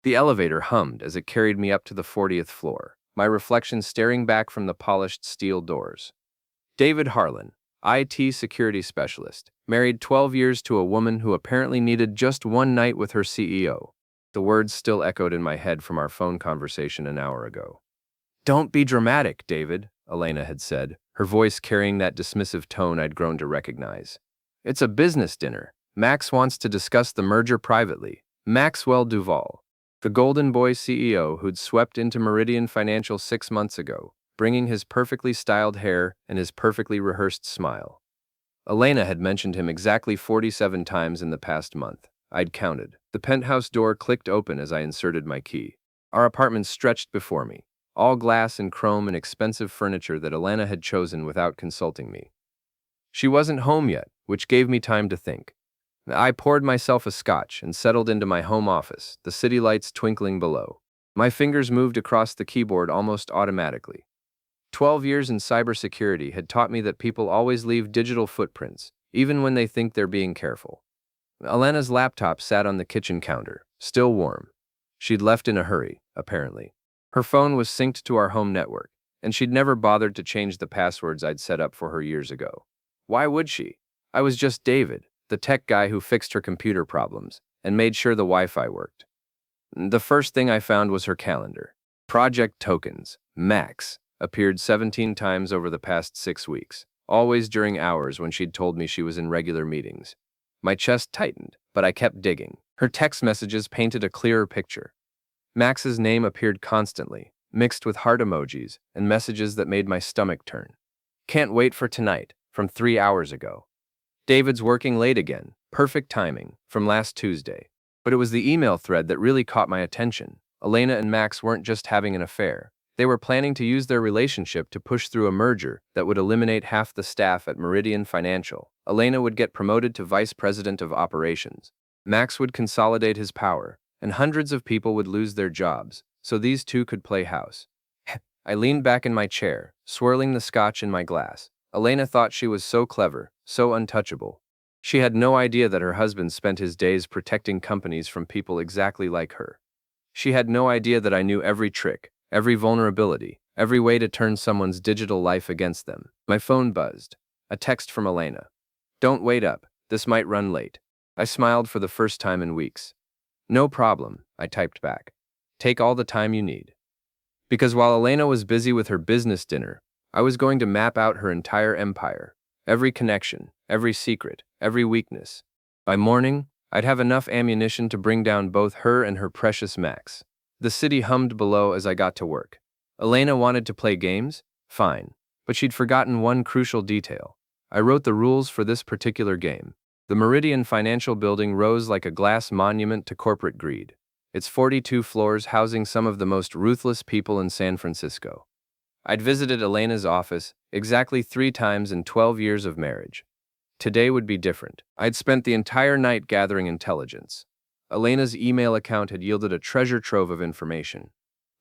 The elevator hummed as it carried me up to the 40th floor, my reflection staring back from the polished steel doors. David Harlan, IT security specialist, married 12 years to a woman who apparently needed just one night with her CEO. The words still echoed in my head from our phone conversation an hour ago. "Don't be dramatic, David," Elena had said, her voice carrying that dismissive tone I'd grown to recognize. "It's a business dinner. Max wants to discuss the merger privately." Maxwell Duval, the Golden Boy CEO who'd swept into Meridian Financial 6 months ago, bringing his perfectly styled hair and his perfectly rehearsed smile. Elena had mentioned him exactly 47 times in the past month. I'd counted. The penthouse door clicked open as I inserted my key. Our apartment stretched before me, all glass and chrome and expensive furniture that Elena had chosen without consulting me. She wasn't home yet, which gave me time to think. I poured myself a scotch and settled into my home office, the city lights twinkling below. My fingers moved across the keyboard almost automatically. 12 years in cybersecurity had taught me that people always leave digital footprints, even when they think they're being careful. Elena's laptop sat on the kitchen counter, still warm. She'd left in a hurry, apparently. Her phone was synced to our home network, and she'd never bothered to change the passwords I'd set up for her years ago. Why would she? I was just David, the tech guy who fixed her computer problems and made sure the Wi-Fi worked. The first thing I found was her calendar. Project Tokens, Max, appeared 17 times over the past 6 weeks, always during hours when she'd told me she was in regular meetings. My chest tightened, but I kept digging. Her text messages painted a clearer picture. Max's name appeared constantly, mixed with heart emojis and messages that made my stomach turn. "Can't wait for tonight," from 3 hours ago. "David's working late again," perfect timing, from last Tuesday. But it was the email thread that really caught my attention. Elena and Max weren't just having an affair. They were planning to use their relationship to push through a merger that would eliminate half the staff at Meridian Financial. Elena would get promoted to vice president of operations. Max would consolidate his power, and hundreds of people would lose their jobs, so these two could play house. I leaned back in my chair, swirling the scotch in my glass. Elena thought she was so clever, so untouchable. She had no idea that her husband spent his days protecting companies from people exactly like her. She had no idea that I knew every trick, every vulnerability, every way to turn someone's digital life against them. My phone buzzed. A text from Elena. "Don't wait up. This might run late." I smiled for the first time in weeks. "No problem," I typed back. "Take all the time you need." Because while Elena was busy with her business dinner, I was going to map out her entire empire. Every connection, every secret, every weakness. By morning, I'd have enough ammunition to bring down both her and her precious Max. The city hummed below as I got to work. Elena wanted to play games? Fine. But she'd forgotten one crucial detail. I wrote the rules for this particular game. The Meridian Financial Building rose like a glass monument to corporate greed, its 42 floors housing some of the most ruthless people in San Francisco. I'd visited Elena's office exactly 3 times in 12 years of marriage. Today would be different. I'd spent the entire night gathering intelligence. Elena's email account had yielded a treasure trove of information.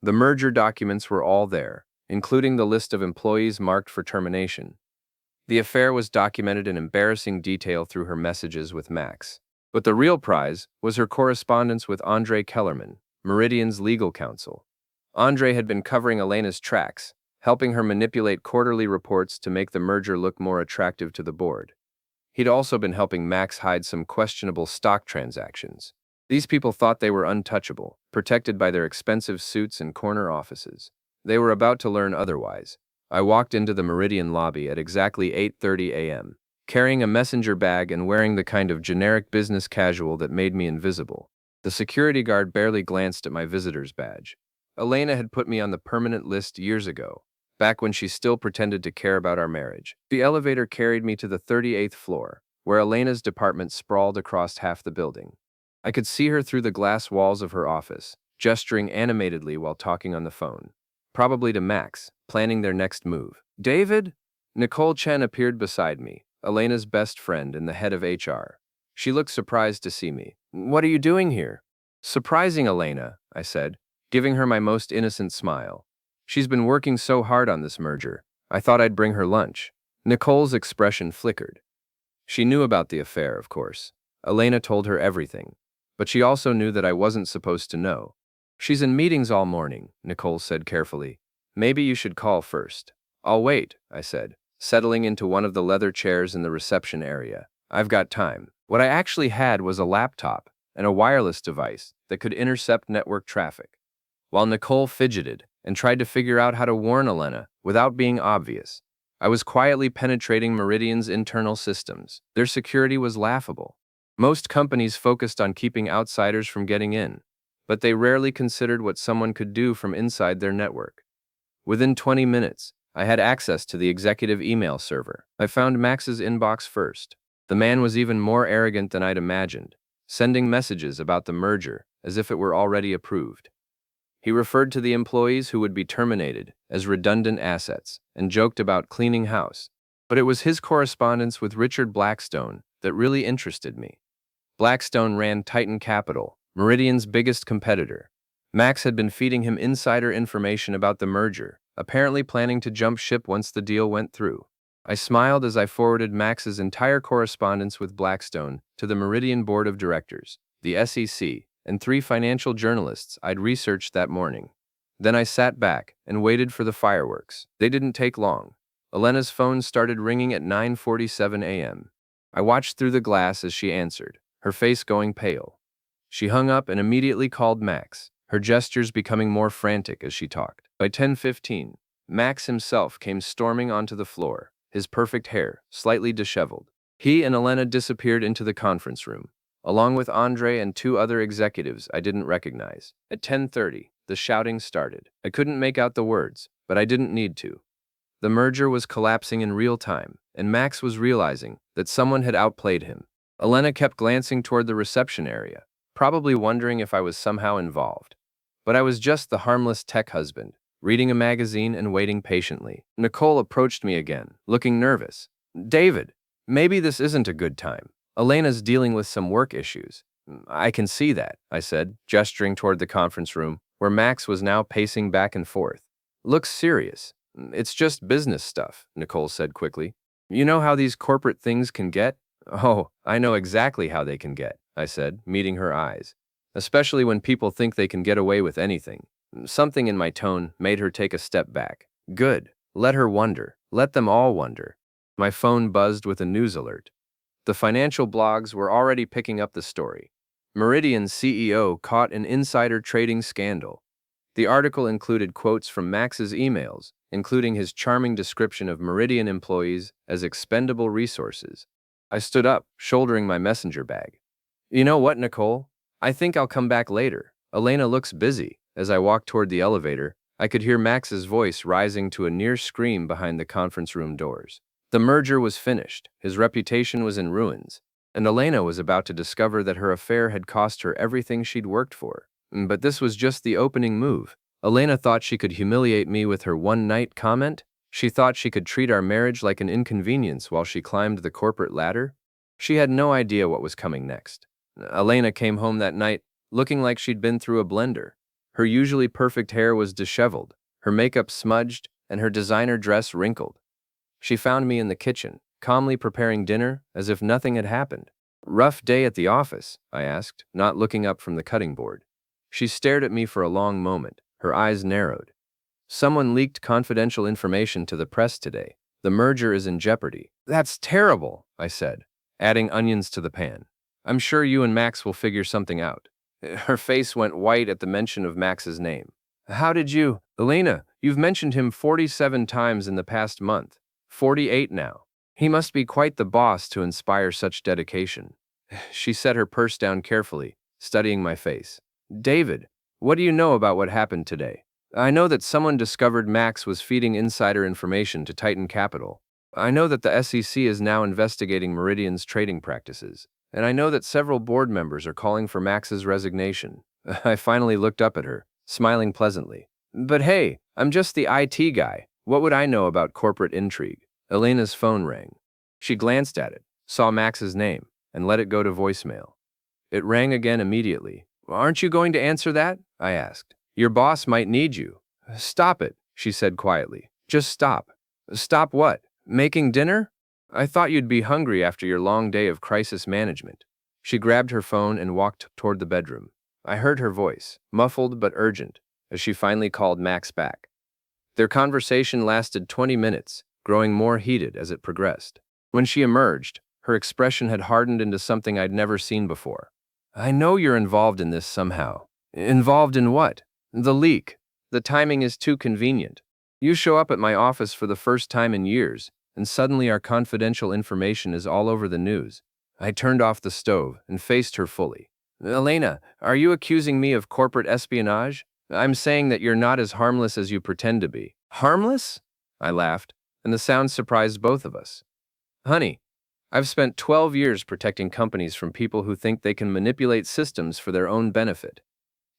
The merger documents were all there, including the list of employees marked for termination. The affair was documented in embarrassing detail through her messages with Max. But the real prize was her correspondence with Andre Kellerman, Meridian's legal counsel. Andre had been covering Elena's tracks, helping her manipulate quarterly reports to make the merger look more attractive to the board. He'd also been helping Max hide some questionable stock transactions. These people thought they were untouchable, protected by their expensive suits and corner offices. They were about to learn otherwise. I walked into the Meridian lobby at exactly 8:30 a.m., carrying a messenger bag and wearing the kind of generic business casual that made me invisible. The security guard barely glanced at my visitor's badge. Elena had put me on the permanent list years ago, back when she still pretended to care about our marriage. The elevator carried me to the 38th floor, where Elena's department sprawled across half the building. I could see her through the glass walls of her office, gesturing animatedly while talking on the phone. Probably to Max, planning their next move. "David?" Nicole Chen appeared beside me, Elena's best friend and the head of HR. She looked surprised to see me. "What are you doing here?" "Surprising Elena," I said, giving her my most innocent smile. "She's been working so hard on this merger. I thought I'd bring her lunch." Nicole's expression flickered. She knew about the affair, of course. Elena told her everything. But she also knew that I wasn't supposed to know. She's in meetings all morning, Nicole said carefully. Maybe you should call first. I'll wait, I said, settling into one of the leather chairs in the reception area. I've got time. What I actually had was a laptop and a wireless device that could intercept network traffic. While Nicole fidgeted and tried to figure out how to warn Elena without being obvious, I was quietly penetrating Meridian's internal systems. Their security was laughable. Most companies focused on keeping outsiders from getting in, but they rarely considered what someone could do from inside their network. Within 20 minutes, I had access to the executive email server. I found Max's inbox first. The man was even more arrogant than I'd imagined, sending messages about the merger as if it were already approved. He referred to the employees who would be terminated as redundant assets and joked about cleaning house. But it was his correspondence with Richard Blackstone that really interested me. Blackstone ran Titan Capital, Meridian's biggest competitor. Max had been feeding him insider information about the merger, apparently planning to jump ship once the deal went through. I smiled as I forwarded Max's entire correspondence with Blackstone to the Meridian Board of Directors, the SEC, and 3 financial journalists I'd researched that morning. Then I sat back and waited for the fireworks. They didn't take long. Elena's phone started ringing at 9:47 a.m. I watched through the glass as she answered, her face going pale. She hung up and immediately called Max, her gestures becoming more frantic as she talked. By 10:15, Max himself came storming onto the floor, his perfect hair slightly disheveled. He and Elena disappeared into the conference room, along with Andre and 2 other executives I didn't recognize. At 10:30, the shouting started. I couldn't make out the words, but I didn't need to. The merger was collapsing in real time, and Max was realizing that someone had outplayed him. Elena kept glancing toward the reception area, probably wondering if I was somehow involved. But I was just the harmless tech husband, reading a magazine and waiting patiently. Nicole approached me again, looking nervous. David, maybe this isn't a good time. Elena's dealing with some work issues. I can see that, I said, gesturing toward the conference room, where Max was now pacing back and forth. Looks serious. It's just business stuff, Nicole said quickly. You know how these corporate things can get? Oh, I know exactly how they can get, I said, meeting her eyes. Especially when people think they can get away with anything. Something in my tone made her take a step back. Good. Let her wonder. Let them all wonder. My phone buzzed with a news alert. The financial blogs were already picking up the story. Meridian's CEO caught in insider trading scandal. The article included quotes from Max's emails, including his charming description of Meridian employees as expendable resources. I stood up, shouldering my messenger bag. You know what, Nicole? I think I'll come back later. Elena looks busy. As I walked toward the elevator, I could hear Max's voice rising to a near scream behind the conference room doors. The merger was finished, his reputation was in ruins, and Elena was about to discover that her affair had cost her everything she'd worked for. But this was just the opening move. Elena thought she could humiliate me with her one-night comment. She thought she could treat our marriage like an inconvenience while she climbed the corporate ladder. She had no idea what was coming next. Elena came home that night looking like she'd been through a blender. Her usually perfect hair was disheveled, her makeup smudged, and her designer dress wrinkled. She found me in the kitchen, calmly preparing dinner as if nothing had happened. Rough day at the office, I asked, not looking up from the cutting board. She stared at me for a long moment, her eyes narrowed. Someone leaked confidential information to the press today. The merger is in jeopardy. That's terrible, I said, adding onions to the pan. I'm sure you and Max will figure something out. Her face went white at the mention of Max's name. How did you? Elena, you've mentioned him 47 times in the past month. 48 now. He must be quite the boss to inspire such dedication. She set her purse down carefully, studying my face. David, what do you know about what happened today? I know that someone discovered Max was feeding insider information to Titan Capital. I know that the SEC is now investigating Meridian's trading practices. And I know that several board members are calling for Max's resignation. I finally looked up at her, smiling pleasantly. But hey, I'm just the IT guy. What would I know about corporate intrigue? Elena's phone rang. She glanced at it, saw Max's name, and let it go to voicemail. It rang again immediately. Aren't you going to answer that? I asked. Your boss might need you. Stop it, she said quietly. Just stop. Stop what? Making dinner? I thought you'd be hungry after your long day of crisis management. She grabbed her phone and walked toward the bedroom. I heard her voice, muffled but urgent, as she finally called Max back. Their conversation lasted 20 minutes, growing more heated as it progressed. When she emerged, her expression had hardened into something I'd never seen before. I know you're involved in this somehow. Involved in what? The leak. The timing is too convenient. You show up at my office for the first time in years, and suddenly our confidential information is all over the news. I turned off the stove and faced her fully. Elena, are you accusing me of corporate espionage? I'm saying that you're not as harmless as you pretend to be. Harmless? I laughed, and the sound surprised both of us. Honey, I've spent 12 years protecting companies from people who think they can manipulate systems for their own benefit.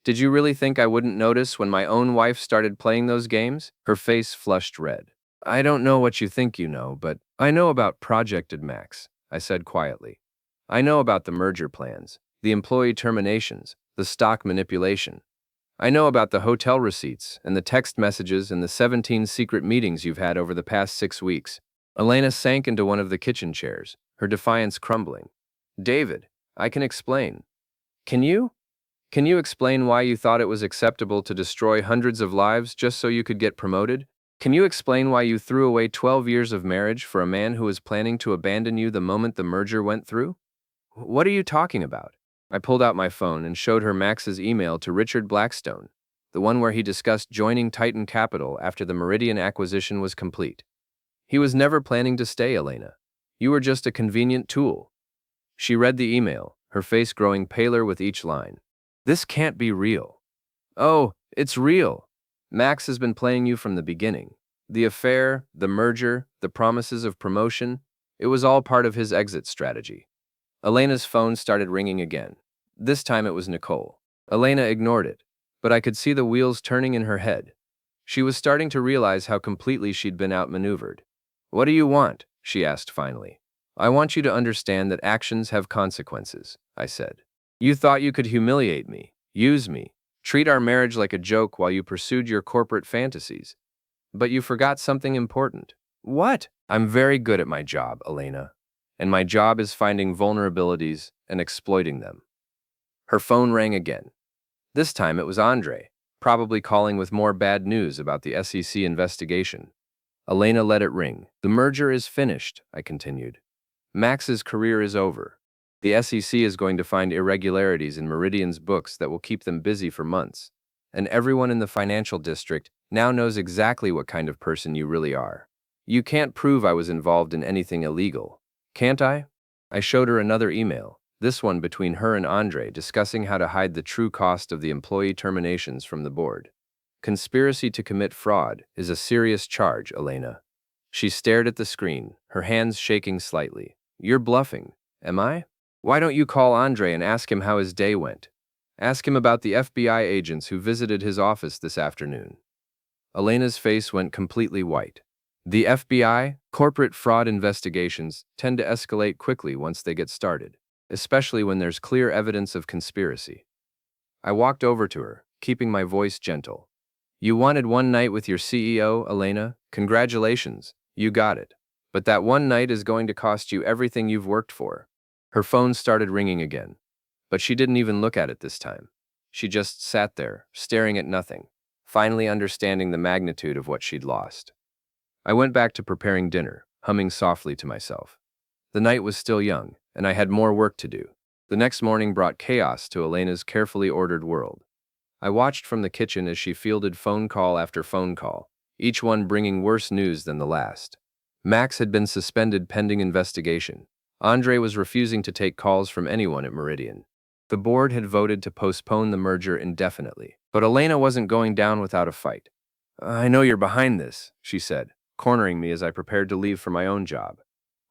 Did you really think I wouldn't notice when my own wife started playing those games? Her face flushed red. I don't know what you think you know, but I know about Project Max, I said quietly. I know about the merger plans, the employee terminations, the stock manipulation. I know about the hotel receipts and the text messages and the 17 secret meetings you've had over the past 6 weeks. Elena sank into one of the kitchen chairs, her defiance crumbling. David, I can explain. Can you? Can you explain why you thought it was acceptable to destroy hundreds of lives just so you could get promoted? Can you explain why you threw away 12 years of marriage for a man who was planning to abandon you the moment the merger went through? What are you talking about? I pulled out my phone and showed her Max's email to Richard Blackstone, the one where he discussed joining Titan Capital after the Meridian acquisition was complete. He was never planning to stay, Elena. You were just a convenient tool. She read the email, her face growing paler with each line. This can't be real. Oh, it's real. Max has been playing you from the beginning. The affair, the merger, the promises of promotion, it was all part of his exit strategy. Elena's phone started ringing again. This time it was Nicole. Elena ignored it, but I could see the wheels turning in her head. She was starting to realize how completely she'd been outmaneuvered. What do you want? She asked finally. I want you to understand that actions have consequences, I said. You thought you could humiliate me, use me, treat our marriage like a joke while you pursued your corporate fantasies. But you forgot something important. What? I'm very good at my job, Elena. And my job is finding vulnerabilities and exploiting them. Her phone rang again. This time it was Andre, probably calling with more bad news about the SEC investigation. Elena let it ring. The merger is finished, I continued. Max's career is over. The SEC is going to find irregularities in Meridian's books that will keep them busy for months. And everyone in the financial district now knows exactly what kind of person you really are. You can't prove I was involved in anything illegal. Can't I? I showed her another email, this one between her and Andre, discussing how to hide the true cost of the employee terminations from the board. Conspiracy to commit fraud is a serious charge, Elena. She stared at the screen, her hands shaking slightly. You're bluffing, am I? Why don't you call Andre and ask him how his day went? Ask him about the FBI agents who visited his office this afternoon. Elena's face went completely white. The FBI, corporate fraud investigations, tend to escalate quickly once they get started, especially when there's clear evidence of conspiracy. I walked over to her, keeping my voice gentle. You wanted one night with your CEO, Elena? Congratulations, you got it. But that one night is going to cost you everything you've worked for. Her phone started ringing again, but she didn't even look at it this time. She just sat there, staring at nothing, finally understanding the magnitude of what she'd lost. I went back to preparing dinner, humming softly to myself. The night was still young, and I had more work to do. The next morning brought chaos to Elena's carefully ordered world. I watched from the kitchen as she fielded phone call after phone call, each one bringing worse news than the last. Max had been suspended pending investigation. Andre was refusing to take calls from anyone at Meridian. The board had voted to postpone the merger indefinitely, but Elena wasn't going down without a fight. I know you're behind this, she said, cornering me as I prepared to leave for my own job.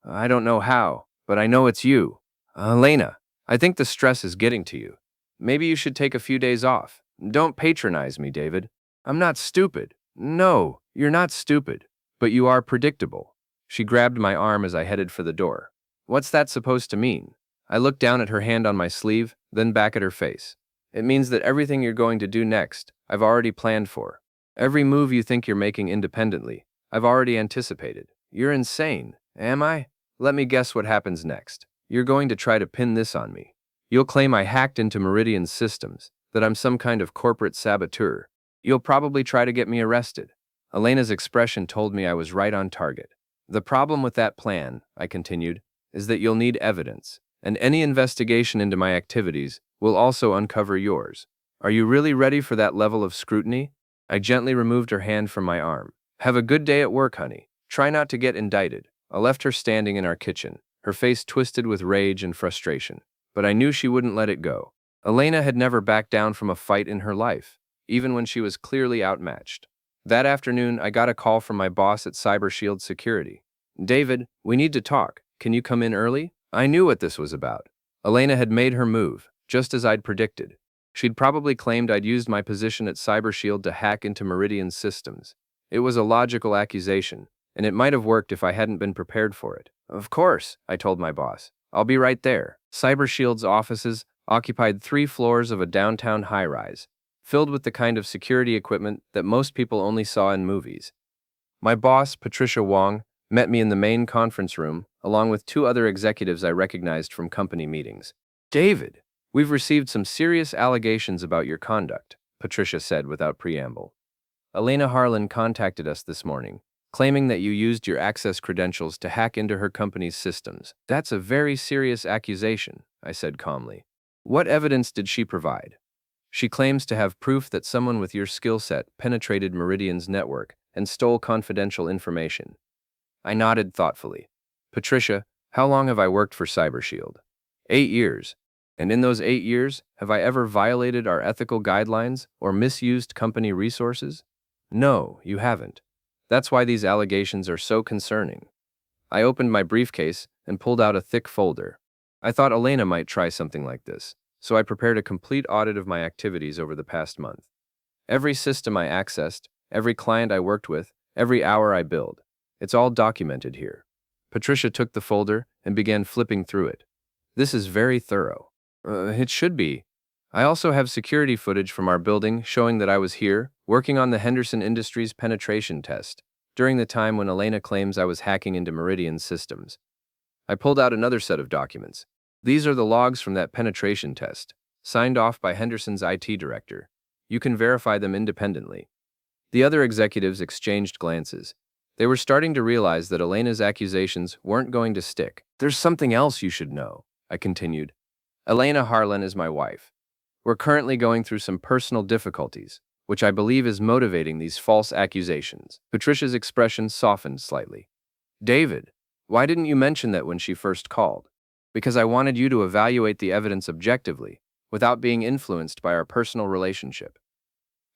I don't know how, but I know it's you. Elena, I think the stress is getting to you. Maybe you should take a few days off. Don't patronize me, David. I'm not stupid. No, you're not stupid, but you are predictable. She grabbed my arm as I headed for the door. What's that supposed to mean? I looked down at her hand on my sleeve, then back at her face. It means that everything you're going to do next, I've already planned for. Every move you think you're making independently, I've already anticipated. You're insane, am I? Let me guess what happens next. You're going to try to pin this on me. You'll claim I hacked into Meridian's systems, That I'm some kind of corporate saboteur. You'll probably try to get me arrested. Elena's expression told me I was right on target. The problem with that plan, I continued, is that you'll need evidence, and any investigation into my activities will also uncover yours. Are you really ready for that level of scrutiny? I gently removed her hand from my arm. Have a good day at work, honey. Try not to get indicted. I left her standing in our kitchen, her face twisted with rage and frustration. But I knew she wouldn't let it go. Elena had never backed down from a fight in her life, even when she was clearly outmatched. That afternoon, I got a call from my boss at CyberShield Security. David, we need to talk. Can you come in early? I knew what this was about. Elena had made her move, just as I'd predicted. She'd probably claimed I'd used my position at CyberShield to hack into Meridian's systems. It was a logical accusation, and it might have worked if I hadn't been prepared for it. Of course, I told my boss. I'll be right there. CyberShield's offices occupied 3 floors of a downtown high-rise, filled with the kind of security equipment that most people only saw in movies. My boss, Patricia Wong, met me in the main conference room, along with 2 other executives I recognized from company meetings. David, we've received some serious allegations about your conduct, Patricia said without preamble. Elena Harlan contacted us this morning, claiming that you used your access credentials to hack into her company's systems. That's a very serious accusation, I said calmly. What evidence did she provide? She claims to have proof that someone with your skill set penetrated Meridian's network and stole confidential information. I nodded thoughtfully. Patricia, how long have I worked for CyberShield? 8 years. And in those 8 years, have I ever violated our ethical guidelines or misused company resources? No, you haven't. That's why these allegations are so concerning. I opened my briefcase and pulled out a thick folder. I thought Elena might try something like this, so I prepared a complete audit of my activities over the past month. Every system I accessed, every client I worked with, every hour I billed. It's all documented here. Patricia took the folder and began flipping through it. This is very thorough. It should be. I also have security footage from our building showing that I was here, working on the Henderson Industries penetration test, during the time when Elena claims I was hacking into Meridian's systems. I pulled out another set of documents. These are the logs from that penetration test, signed off by Henderson's IT director. You can verify them independently. The other executives exchanged glances. They were starting to realize that Elena's accusations weren't going to stick. There's something else you should know, I continued. Elena Harlan is my wife. We're currently going through some personal difficulties, which I believe is motivating these false accusations. Patricia's expression softened slightly. David, why didn't you mention that when she first called? Because I wanted you to evaluate the evidence objectively, without being influenced by our personal relationship.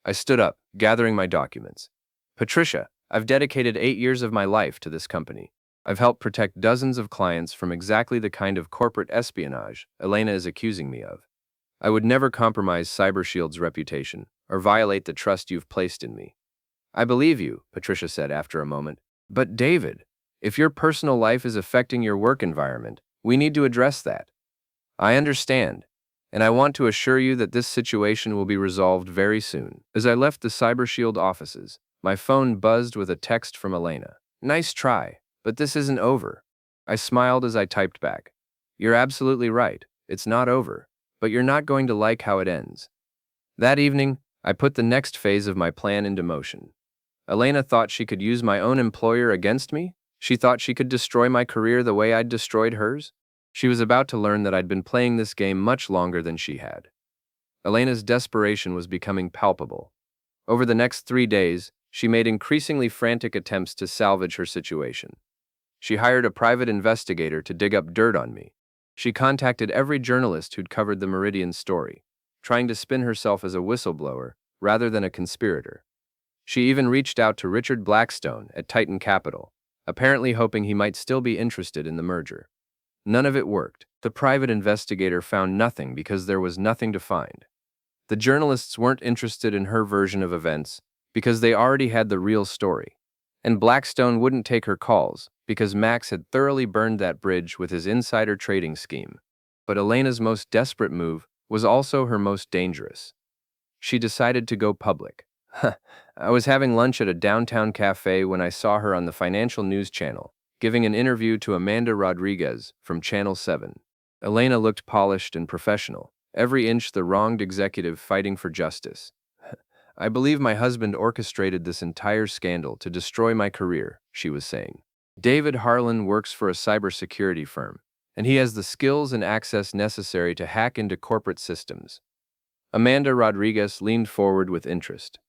I stood up, gathering my documents. Patricia, I've dedicated 8 years of my life to this company. I've helped protect dozens of clients from exactly the kind of corporate espionage Elena is accusing me of. I would never compromise CyberShield's reputation or violate the trust you've placed in me. I believe you, Patricia said after a moment. But David, if your personal life is affecting your work environment, we need to address that. I understand, and I want to assure you that this situation will be resolved very soon. As I left the CyberShield offices, my phone buzzed with a text from Elena. Nice try, but this isn't over. I smiled as I typed back. You're absolutely right, it's not over, but you're not going to like how it ends. That evening, I put the next phase of my plan into motion. Elena thought she could use my own employer against me? She thought she could destroy my career the way I'd destroyed hers? She was about to learn that I'd been playing this game much longer than she had. Elena's desperation was becoming palpable. Over the next 3 days, she made increasingly frantic attempts to salvage her situation. She hired a private investigator to dig up dirt on me. She contacted every journalist who'd covered the Meridian story, trying to spin herself as a whistleblower rather than a conspirator. She even reached out to Richard Blackstone at Titan Capital, apparently hoping he might still be interested in the merger. None of it worked. The private investigator found nothing because there was nothing to find. The journalists weren't interested in her version of events because they already had the real story. And Blackstone wouldn't take her calls because Max had thoroughly burned that bridge with his insider trading scheme. But Elena's most desperate move was also her most dangerous. She decided to go public. I was having lunch at a downtown cafe when I saw her on the Financial News Channel, giving an interview to Amanda Rodriguez from Channel 7. Elena looked polished and professional, Every inch the wronged executive fighting for justice. I believe my husband orchestrated this entire scandal to destroy my career, she was saying. David Harlan works for a cybersecurity firm, and he has the skills and access necessary to hack into corporate systems. Amanda Rodriguez leaned forward with interest.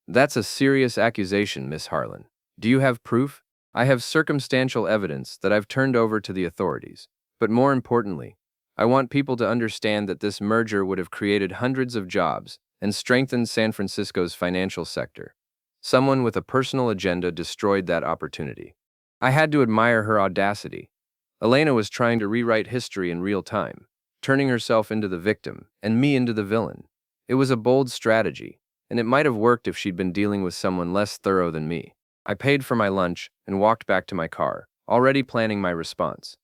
That's a serious accusation, Miss Harlan. Do you have proof? I have circumstantial evidence that I've turned over to the authorities. But more importantly, I want people to understand that this merger would have created hundreds of jobs and strengthened San Francisco's financial sector. Someone with a personal agenda destroyed that opportunity. I had to admire her audacity. Elena was trying to rewrite history in real time, turning herself into the victim and me into the villain. It was a bold strategy, and it might have worked if she'd been dealing with someone less thorough than me. I paid for my lunch and walked back to my car, already planning my response.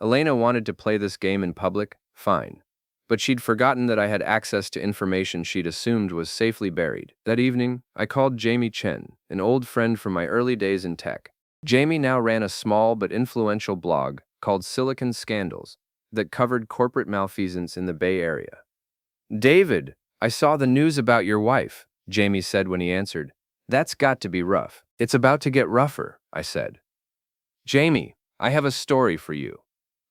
Elena wanted to play this game in public, fine. But she'd forgotten that I had access to information she'd assumed was safely buried. That evening, I called Jamie Chen, an old friend from my early days in tech. Jamie now ran a small but influential blog called Silicon Scandals that covered corporate malfeasance in the Bay Area. David, I saw the news about your wife, Jamie said when he answered. That's got to be rough. It's about to get rougher, I said. Jamie, I have a story for you.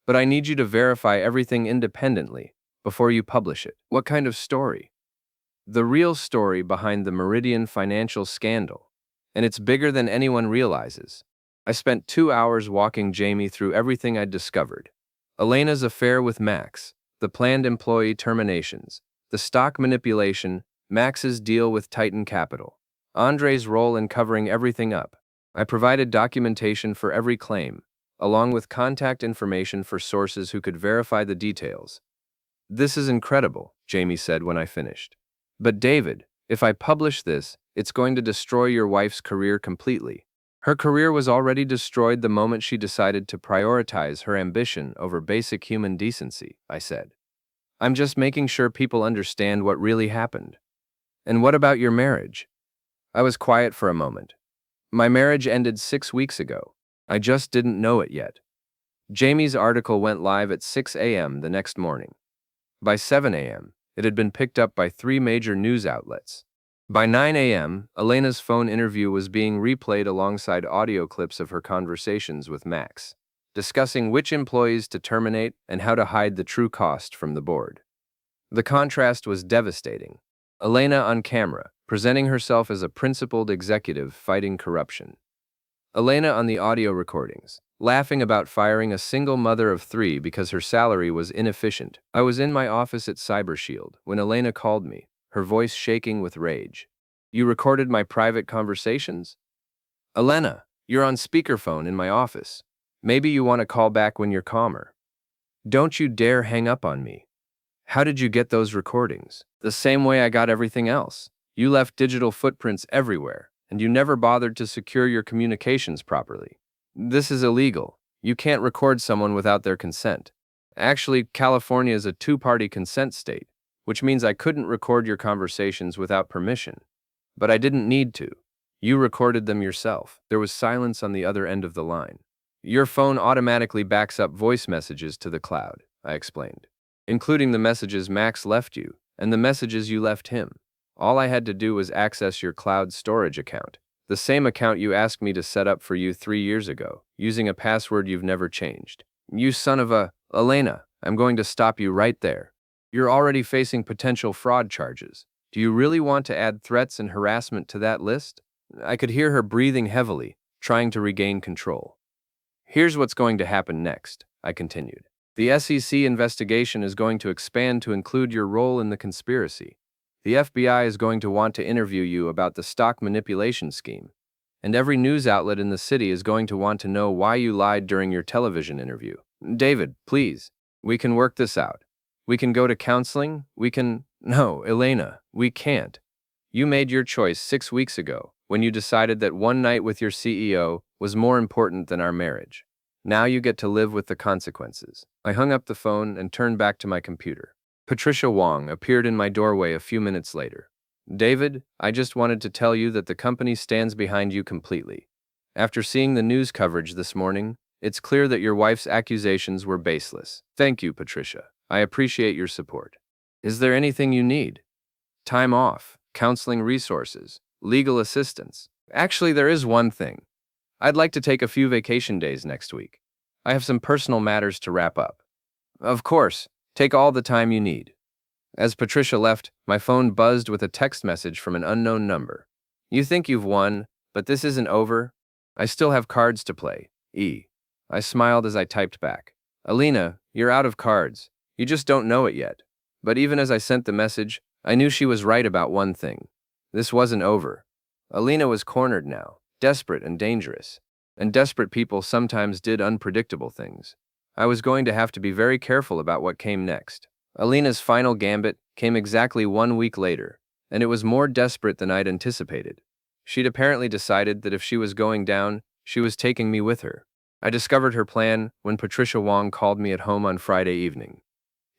But I need you to verify everything independently before you publish it. What kind of story? The real story behind the Meridian financial scandal. And it's bigger than anyone realizes. I spent 2 hours walking Jamie through everything I'd discovered. Elena's affair with Max, the planned employee terminations, the stock manipulation, Max's deal with Titan Capital, Andre's role in covering everything up. I provided documentation for every claim, along with contact information for sources who could verify the details. This is incredible, Jamie said when I finished. But David, if I publish this, it's going to destroy your wife's career completely. Her career was already destroyed the moment she decided to prioritize her ambition over basic human decency, I said. I'm just making sure people understand what really happened. And what about your marriage? I was quiet for a moment. My marriage ended 6 weeks ago. I just didn't know it yet. Jamie's article went live at 6 a.m. the next morning. By 7 a.m., it had been picked up by 3 major news outlets. By 9 a.m., Elena's phone interview was being replayed alongside audio clips of her conversations with Max, discussing which employees to terminate and how to hide the true cost from the board. The contrast was devastating. Elena on camera, presenting herself as a principled executive fighting corruption. Elena on the audio recordings, laughing about firing a single mother of 3 because her salary was inefficient. I was in my office at CyberShield when Elena called me, her voice shaking with rage. You recorded my private conversations? Elena, you're on speakerphone in my office. Maybe you want to call back when you're calmer. Don't you dare hang up on me. How did you get those recordings? The same way I got everything else. You left digital footprints everywhere, and you never bothered to secure your communications properly. This is illegal. You can't record someone without their consent. Actually, California is a 2-party consent state, which means I couldn't record your conversations without permission. But I didn't need to. You recorded them yourself. There was silence on the other end of the line. Your phone automatically backs up voice messages to the cloud, I explained, including the messages Max left you and the messages you left him. All I had to do was access your cloud storage account, the same account you asked me to set up for you 3 years ago, using a password you've never changed. You son of a... Elena, I'm going to stop you right there. You're already facing potential fraud charges. Do you really want to add threats and harassment to that list? I could hear her breathing heavily, trying to regain control. Here's what's going to happen next, I continued. The SEC investigation is going to expand to include your role in the conspiracy. The FBI is going to want to interview you about the stock manipulation scheme. And every news outlet in the city is going to want to know why you lied during your television interview. David, please, we can work this out. We can go to counseling. No, Elena, we can't. You made your choice 6 weeks ago when you decided that one night with your CEO was more important than our marriage. Now you get to live with the consequences. I hung up the phone and turned back to my computer. Patricia Wong appeared in my doorway a few minutes later. David, I just wanted to tell you that the company stands behind you completely. After seeing the news coverage this morning, it's clear that your wife's accusations were baseless. Thank you, Patricia. I appreciate your support. Is there anything you need? Time off, counseling resources, legal assistance. Actually, there is one thing. I'd like to take a few vacation days next week. I have some personal matters to wrap up. Of course, take all the time you need. As Patricia left, my phone buzzed with a text message from an unknown number. You think you've won, but this isn't over. I still have cards to play. E. I smiled as I typed back. Alina, you're out of cards. You just don't know it yet. But even as I sent the message, I knew she was right about one thing. This wasn't over. Alina was cornered now, desperate and dangerous. And desperate people sometimes did unpredictable things. I was going to have to be very careful about what came next. Alina's final gambit came exactly 1 week later, and it was more desperate than I'd anticipated. She'd apparently decided that if she was going down, she was taking me with her. I discovered her plan when Patricia Wong called me at home on Friday evening.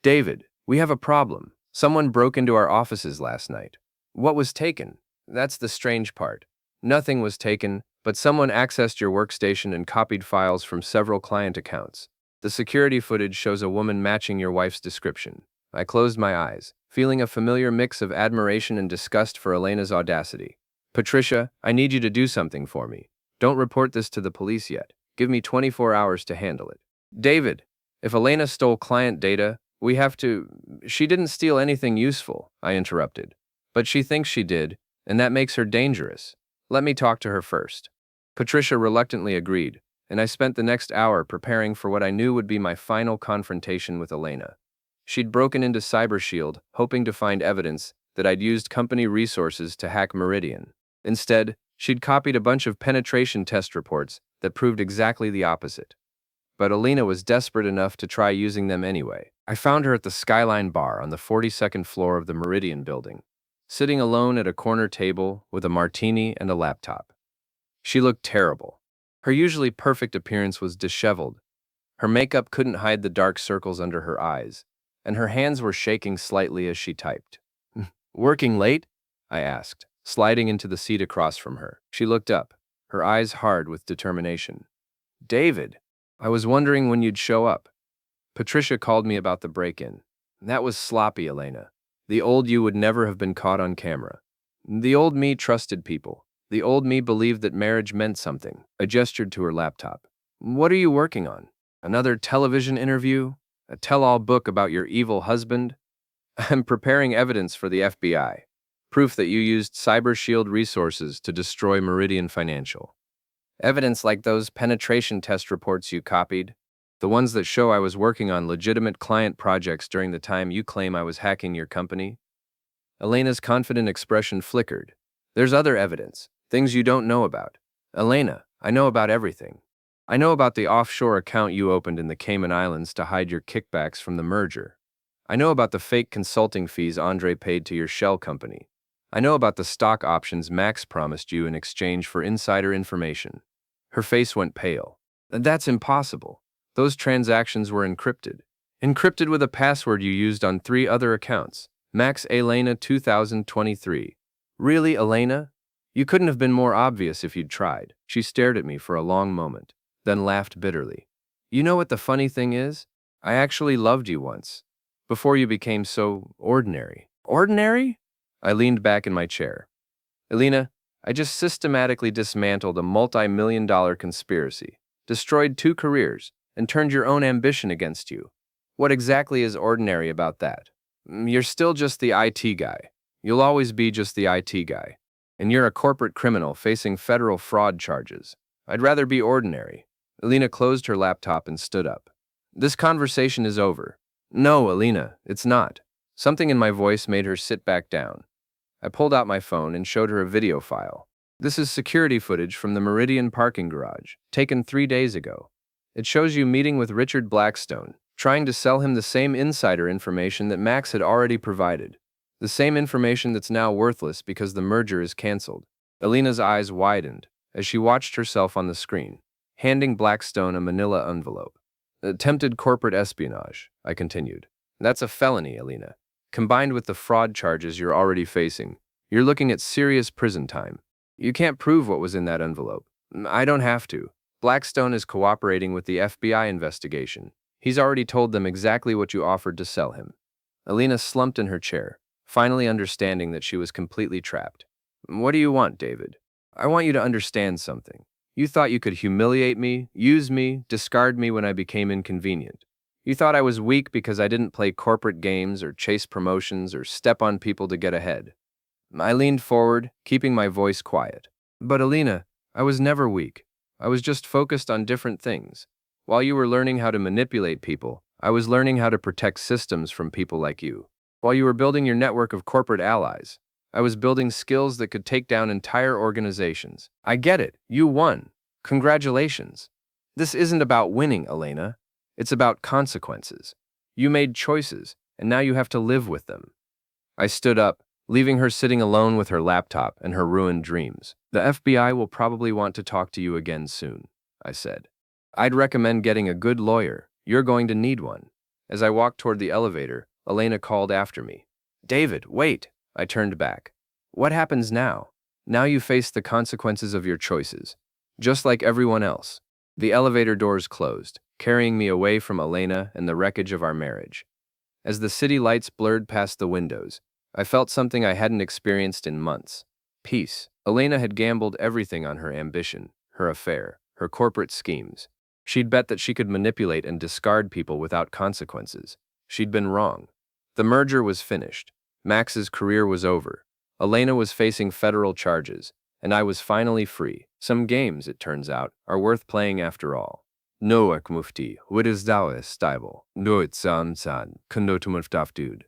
David, we have a problem. Someone broke into our offices last night. What was taken? That's the strange part. Nothing was taken, but someone accessed your workstation and copied files from several client accounts. The security footage shows a woman matching your wife's description. I closed my eyes, feeling a familiar mix of admiration and disgust for Elena's audacity. Patricia, I need you to do something for me. Don't report this to the police yet. Give me 24 hours to handle it. David, if Elena stole client data, we have to… She didn't steal anything useful, I interrupted. But she thinks she did, and that makes her dangerous. Let me talk to her first. Patricia reluctantly agreed, and I spent the next hour preparing for what I knew would be my final confrontation with Elena. She'd broken into CyberShield, hoping to find evidence that I'd used company resources to hack Meridian. Instead, she'd copied a bunch of penetration test reports that proved exactly the opposite. But Elena was desperate enough to try using them anyway. I found her at the Skyline Bar on the 42nd floor of the Meridian building, sitting alone at a corner table with a martini and a laptop. She looked terrible. Her usually perfect appearance was disheveled. Her makeup couldn't hide the dark circles under her eyes, and her hands were shaking slightly as she typed. Working late? I asked, sliding into the seat across from her. She looked up, her eyes hard with determination. David, I was wondering when you'd show up. Patricia called me about the break-in. That was sloppy, Elena. The old you would never have been caught on camera. The old me trusted people. The old me believed that marriage meant something. I gestured to her laptop. What are you working on? Another television interview? A tell-all book about your evil husband? I'm preparing evidence for the FBI. Proof that you used CyberShield resources to destroy Meridian Financial. Evidence like those penetration test reports you copied. The ones that show I was working on legitimate client projects during the time you claim I was hacking your company. Elena's confident expression flickered. There's other evidence. Things you don't know about. Elena, I know about everything. I know about the offshore account you opened in the Cayman Islands to hide your kickbacks from the merger. I know about the fake consulting fees Andre paid to your shell company. I know about the stock options Max promised you in exchange for insider information. Her face went pale. That's impossible. Those transactions were encrypted. Encrypted with a password you used on 3 other accounts. Max Elena 2023. Really, Elena? You couldn't have been more obvious if you'd tried. She stared at me for a long moment, then laughed bitterly. You know what the funny thing is? I actually loved you once. Before you became so ordinary. Ordinary? I leaned back in my chair. Elena, I just systematically dismantled a multi-million-dollar conspiracy, destroyed 2 careers, and turned your own ambition against you. What exactly is ordinary about that? You're still just the IT guy. You'll always be just the IT guy. And you're a corporate criminal facing federal fraud charges. I'd rather be ordinary. Elena closed her laptop and stood up. This conversation is over. No, Elena, it's not. Something in my voice made her sit back down. I pulled out my phone and showed her a video file. This is security footage from the Meridian parking garage, taken 3 days ago. It shows you meeting with Richard Blackstone, trying to sell him the same insider information that Max had already provided. The same information that's now worthless because the merger is canceled. Elena's eyes widened as she watched herself on the screen, handing Blackstone a manila envelope. Attempted corporate espionage, I continued. That's a felony, Elena. Combined with the fraud charges you're already facing, you're looking at serious prison time. You can't prove what was in that envelope. I don't have to. Blackstone is cooperating with the FBI investigation. He's already told them exactly what you offered to sell him. Alina slumped in her chair, finally understanding that she was completely trapped. What do you want, David? I want you to understand something. You thought you could humiliate me, use me, discard me when I became inconvenient. You thought I was weak because I didn't play corporate games or chase promotions or step on people to get ahead. I leaned forward, keeping my voice quiet. But Alina, I was never weak. I was just focused on different things. While you were learning how to manipulate people, I was learning how to protect systems from people like you. While you were building your network of corporate allies, I was building skills that could take down entire organizations. I get it. You won. Congratulations. This isn't about winning, Elena. It's about consequences. You made choices, and now you have to live with them. I stood up, leaving her sitting alone with her laptop and her ruined dreams. The FBI will probably want to talk to you again soon, I said. I'd recommend getting a good lawyer. You're going to need one. As I walked toward the elevator, Elena called after me. David, wait! I turned back. What happens now? Now you face the consequences of your choices, just like everyone else. The elevator doors closed, carrying me away from Elena and the wreckage of our marriage. As the city lights blurred past the windows, I felt something I hadn't experienced in months. Peace. Elena had gambled everything on her ambition, her affair, her corporate schemes. She'd bet that she could manipulate and discard people without consequences. She'd been wrong. The merger was finished. Max's career was over. Elena was facing federal charges, and I was finally free. Some games, it turns out, are worth playing after all. Noak mufti, what is thou stable? No it san, kundo tumuftaftud.